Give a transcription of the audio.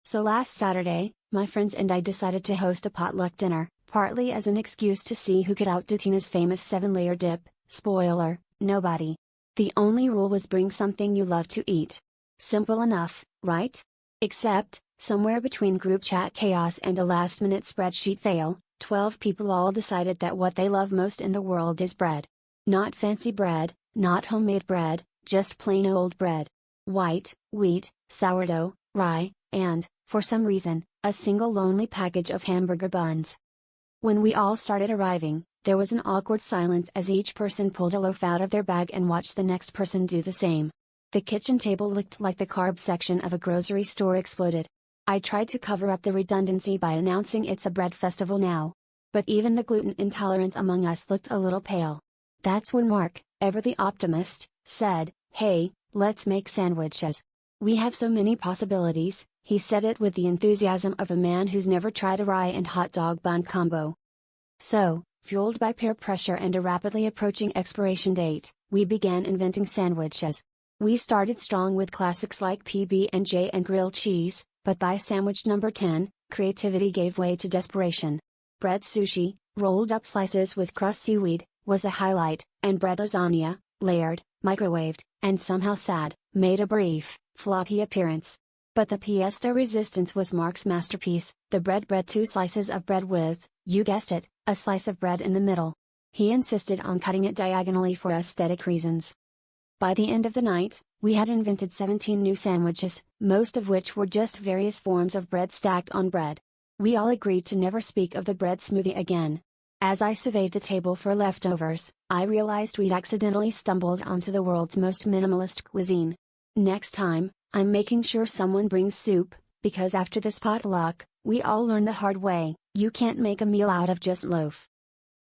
So last Saturday, my friends and I decided to host a potluck dinner, partly as an excuse to see who could outdo Tina's famous 7-layer dip. Spoiler, nobody. The only rule was bring something you love to eat. Simple enough, right? Except, somewhere between group chat chaos and a last-minute spreadsheet fail, 12 people all decided that what they love most in the world is bread. Not fancy bread, not homemade bread, just plain old bread. White, wheat, sourdough, rye, and, for some reason, a single lonely package of hamburger buns. When we all started arriving, there was an awkward silence as each person pulled a loaf out of their bag and watched the next person do the same. The kitchen table looked like the carb section of a grocery store exploded. I tried to cover up the redundancy by announcing it's a bread festival now. But even the gluten intolerant among us looked a little pale. That's when Mark, ever the optimist, said, "Hey, let's make sandwiches. We have so many possibilities." He said it with the enthusiasm of a man who's never tried a rye and hot dog bun combo. So, fueled by peer pressure and a rapidly approaching expiration date, we began inventing sandwiches. We started strong with classics like PB&J and grilled cheese, but by sandwich number 10, creativity gave way to desperation. Bread sushi, rolled up slices with crust seaweed, was a highlight, and bread lasagna, layered, microwaved, and somehow sad, made a brief, floppy appearance. But the pièce de résistance was Mark's masterpiece, the bread 2 slices of bread with, you guessed it, a slice of bread in the middle. He insisted on cutting it diagonally for aesthetic reasons. By the end of the night, we had invented 17 new sandwiches, most of which were just various forms of bread stacked on bread. We all agreed to never speak of the bread smoothie again. As I surveyed the table for leftovers, I realized we'd accidentally stumbled onto the world's most minimalist cuisine. Next time, I'm making sure someone brings soup, because after this potluck, we all learned the hard way, you can't make a meal out of just loaf.